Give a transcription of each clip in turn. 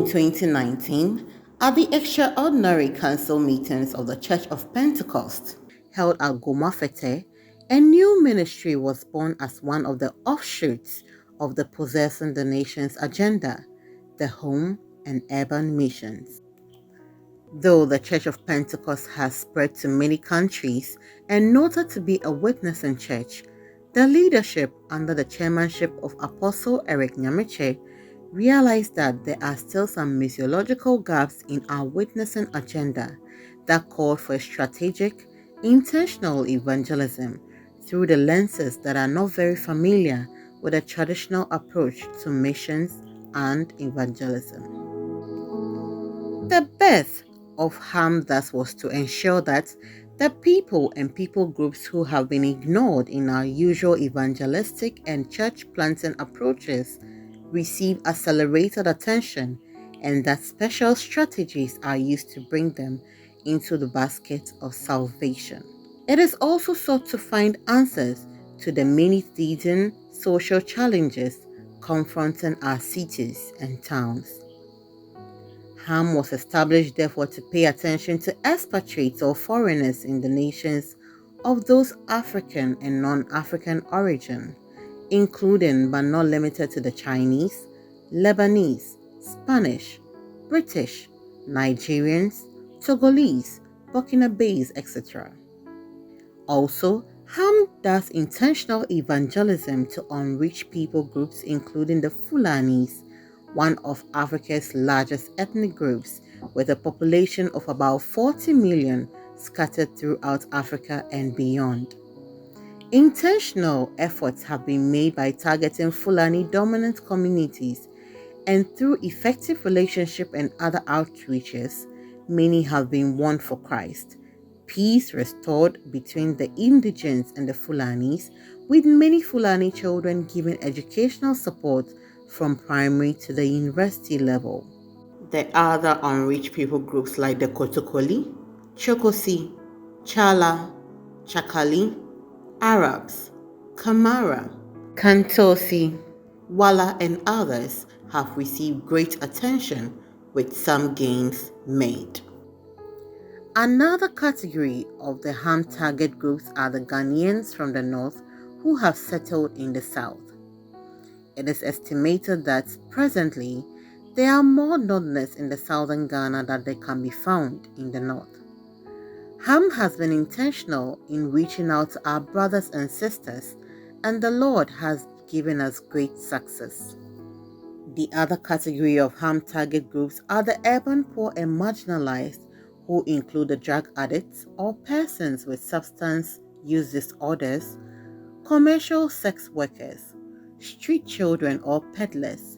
2019, at the extraordinary council meetings of the Church of Pentecost held at Gomafete, a new ministry was born as one of the offshoots of the Possessing the Nations agenda, the home and urban missions. Though the Church of Pentecost has spread to many countries and noted to be a witnessing church, the leadership under the chairmanship of Apostle Eric Nyamiche realized that there are still some missiological gaps in our witnessing agenda that called for strategic, intentional evangelism through the lenses that are not very familiar with a traditional approach to missions and evangelism. The birth of HAM thus was to ensure that the people and people groups who have been ignored in our usual evangelistic and church planting approaches receive accelerated attention, and that special strategies are used to bring them into the basket of salvation. It is also sought to find answers to the many teething social challenges confronting our cities and towns. HAM was established therefore to pay attention to expatriates or foreigners in the nations of those African and non-African origin, including but not limited to the Chinese, Lebanese, Spanish, British, Nigerians, Togolese, Burkinabes, etc. Also, HAM does intentional evangelism to unreached people groups including the Fulanis, one of Africa's largest ethnic groups with a population of about 40 million scattered throughout Africa and beyond. Intentional efforts have been made by targeting Fulani-dominant communities, and through effective relationship and other outreaches, many have been won for Christ. Peace restored between the indigents and the Fulanis, with many Fulani children given educational support from primary to the university level. There are other unreached people groups like the Kotokoli, Chokosi, Chala, Chakali, Arabs, Kamara, Kantosi, Wala, and others have received great attention, with some gains made. Another category of the HAM target groups are the Ghanaians from the north who have settled in the south. It is estimated that presently there are more northerners in the southern Ghana than they can be found in the north. HAM has been intentional in reaching out to our brothers and sisters, and the Lord has given us great success. The other category of HAM target groups are the urban poor and marginalized, who include the drug addicts or persons with substance use disorders, commercial sex workers, street children or peddlers,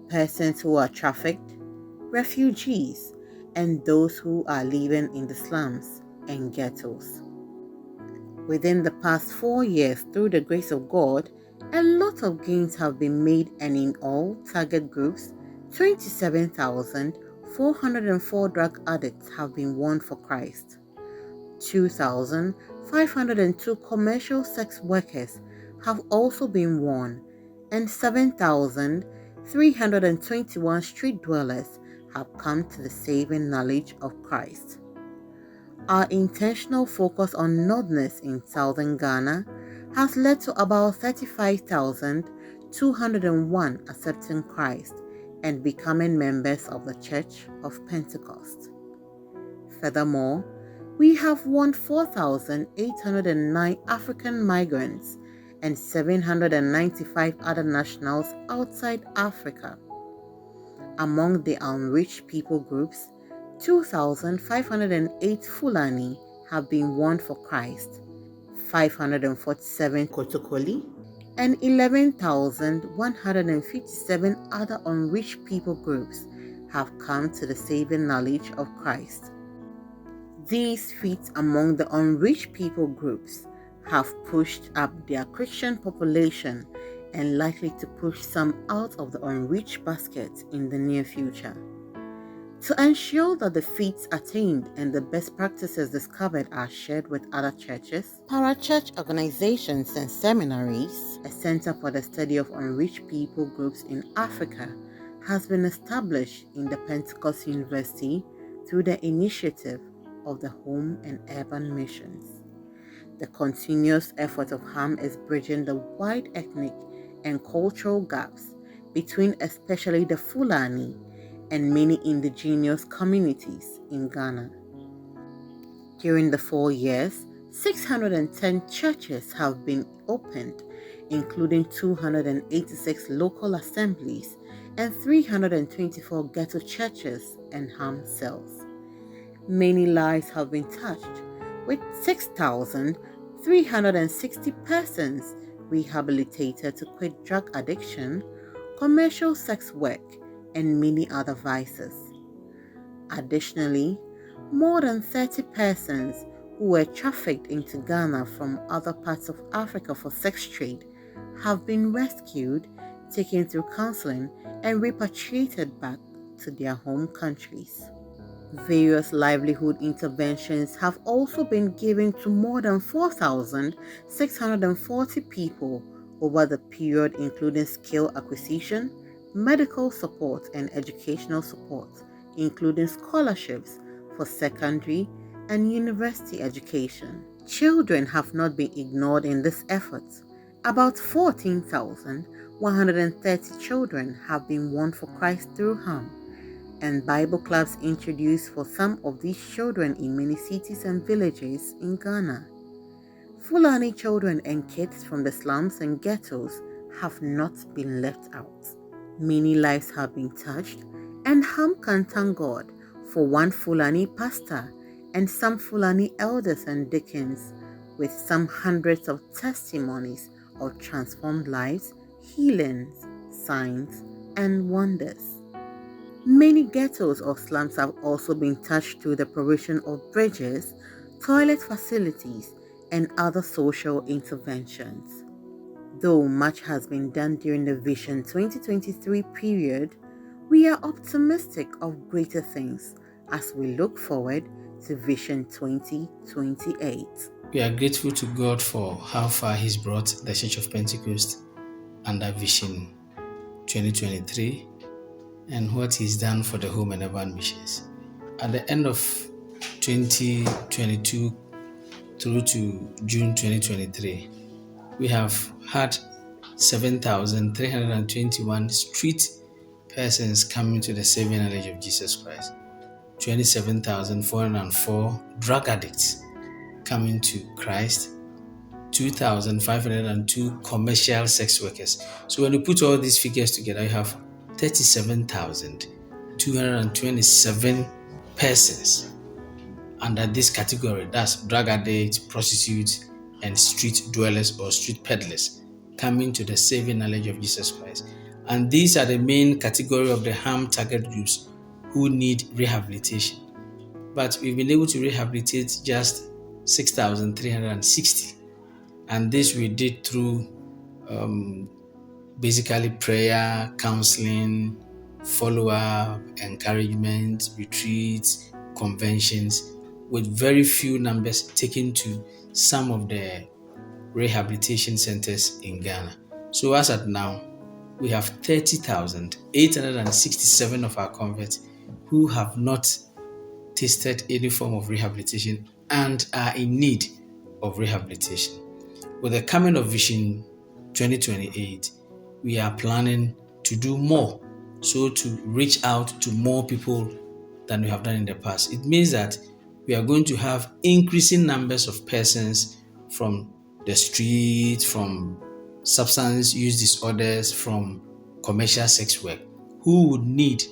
persons who are trafficked, refugees, and those who are living in the slums and ghettos. Within the past 4 years, through the grace of God, a lot of gains have been made, and in all target groups, 27,404 drug addicts have been won for Christ. 2,502 commercial sex workers have also been won, and 7,321 street dwellers have come to the saving knowledge of Christ. Our intentional focus on northerners in southern Ghana has led to about 35,201 accepting Christ and becoming members of the Church of Pentecost. Furthermore, we have won 4,809 African migrants and 795 other nationals outside Africa. Among the unreached people groups, 2,508 Fulani have been won for Christ, 547 Kotokoli, and 11,157 other unreached people groups have come to the saving knowledge of Christ. These feats among the unreached people groups have pushed up their Christian population and likely to push some out of the unreached basket in the near future. To ensure that the feats attained and the best practices discovered are shared with other churches, parachurch organizations, and seminaries, a Center for the Study of Unreached People Groups in Africa has been established in the Pentecost University through the initiative of the Home and Urban Missions. The continuous effort of HAM is bridging the wide ethnic and cultural gaps between especially the Fulani and many indigenous communities in Ghana. During the 4 years, 610 churches have been opened, including 286 local assemblies and 324 ghetto churches and HAM cells. Many lives have been touched, with 6,360 persons rehabilitated to quit drug addiction, commercial sex work, and many other vices. Additionally, more than 30 persons who were trafficked into Ghana from other parts of Africa for sex trade have been rescued, taken through counseling, and repatriated back to their home countries. Various livelihood interventions have also been given to more than 4,640 people over the period, including skill acquisition, medical support, and educational support, including scholarships for secondary and university education. Children have not been ignored in this effort. About 14,130 children have been won for Christ through HAM, and Bible clubs introduced for some of these children in many cities and villages in Ghana. Fulani children and kids from the slums and ghettos have not been left out. Many lives have been touched, and HAM can thank God for one Fulani pastor and some Fulani elders and deacons, with some hundreds of testimonies of transformed lives, healings, signs, and wonders. Many ghettos or slums have also been touched through the provision of bridges, toilet facilities, and other social interventions. Though much has been done during the Vision 2023 period, we are optimistic of greater things as we look forward to Vision 2028. We are grateful to God for how far He's brought the Church of Pentecost under Vision 2023 and what He's done for the home and urban missions. At the end of 2022 through to June 2023, we have had 7,321 street persons coming to the saving knowledge of Jesus Christ, 27,404 drug addicts coming to Christ, 2,502 commercial sex workers. So when you put all these figures together, you have 37,227 persons under this category. That's drug addicts, prostitutes, and street dwellers or street peddlers coming to the saving knowledge of Jesus Christ. And these are the main category of the HAM target groups who need rehabilitation. But we've been able to rehabilitate just 6,360. And this we did through basically prayer, counseling, follow-up, encouragement, retreats, conventions, with very few numbers taken to some of the rehabilitation centers in Ghana. So as at now, we have 30,867 of our converts who have not tasted any form of rehabilitation and are in need of rehabilitation. With the coming of Vision 2028, we are planning to do more, so to reach out to more people than we have done in the past. It means that we are going to have increasing numbers of persons from the street, from substance use disorders, from commercial sex work, who would need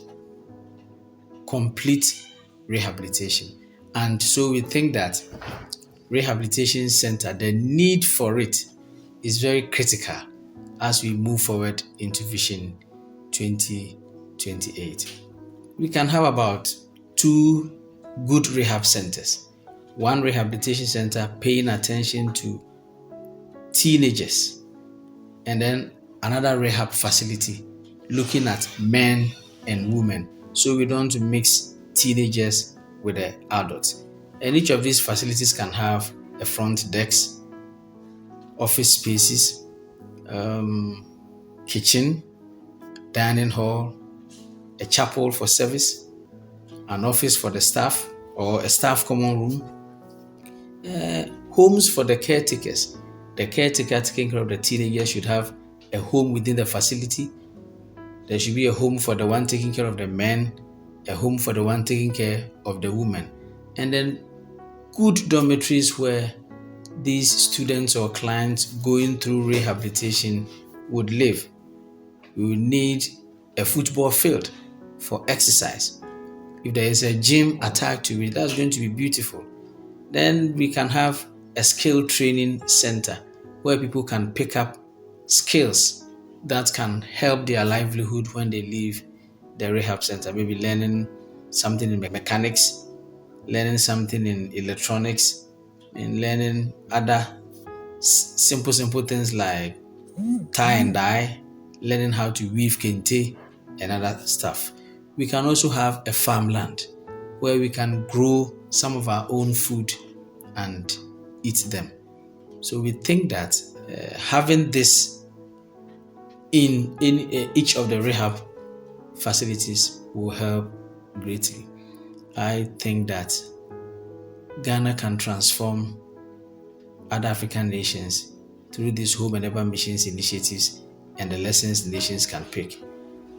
complete rehabilitation. And so we think that rehabilitation center, the need for it is very critical as we move forward into Vision 2028. We can have about 2 good rehab centers. One rehabilitation center paying attention to teenagers, and then another rehab facility looking at men and women, so we don't mix teenagers with the adults. And each of these facilities can have a front desk, office spaces, kitchen, dining hall, a chapel for service, an office for the staff, or a staff common room, homes for the caretakers. The caretaker taking care of the teenagers should have a home within the facility. There should be a home for the one taking care of the men, a home for the one taking care of the women, and then good dormitories where these students or clients going through rehabilitation would live. We would need a football field for exercise. If there is a gym attached to it, that's going to be beautiful. Then we can have a skill training center where people can pick up skills that can help their livelihood when they leave the rehab center. Maybe learning something in mechanics, learning something in electronics, and learning other simple things like tie and dye, learning how to weave kente and other stuff. We can also have a farmland where we can grow some of our own food and eat them. So we think that having this in each of the rehab facilities will help greatly. I think that Ghana can transform other African nations through these home and urban missions initiatives and the lessons nations can pick.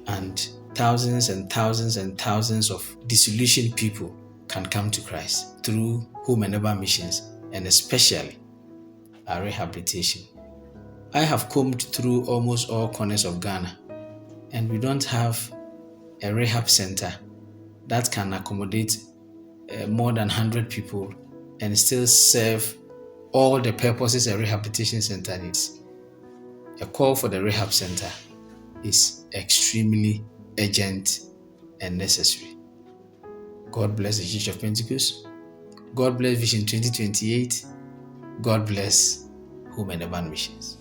And thousands and thousands and thousands of disillusioned people can come to Christ through home and urban missions, and especially our rehabilitation. I have combed through almost all corners of Ghana, and we don't have a rehab center that can accommodate more than 100 people and still serve all the purposes a rehabilitation center needs. A call for the rehab center is extremely urgent and necessary. God bless the Church of Pentecost. God bless Vision 2028. God bless Home and Urban Missions.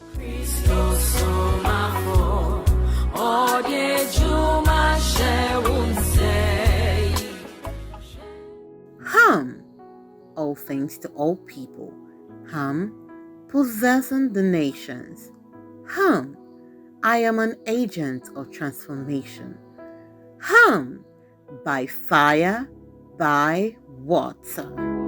All things to all people. Possessing the nations. I am an agent of transformation. By fire, by water.